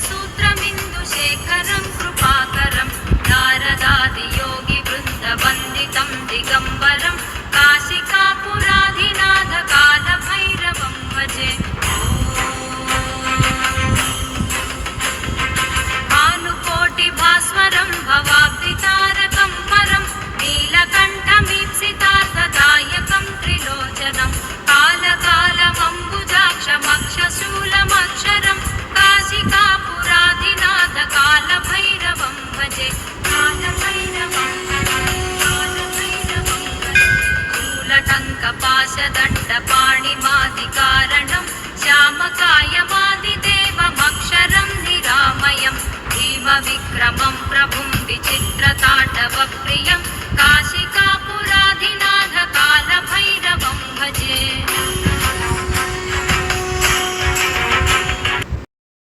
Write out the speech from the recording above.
सूत्रमिन्दुशेखरं कृपाकरं नारदादियोगिवृन्दवन्दितं दिगम्बरं काशिकापुराधिनाथकालभैरवं भजे। भानुकोटिभास्वरं भवाब्धितारकं परं नीलकण्ठमीप्सितार्थदायकं त्रिलोचनं कालकालमम्बुजाक्षमक्षशूलमक्षरं काशिकापुराधिनाथकालभैरवं भजे। शूलटङ्कपाशदण्डपाणिमादिकारणं श्यामकायमादिदेवमक्षरं निरामयं भीमविक्रमं प्रभुं विचित्रताण्डवप्रियं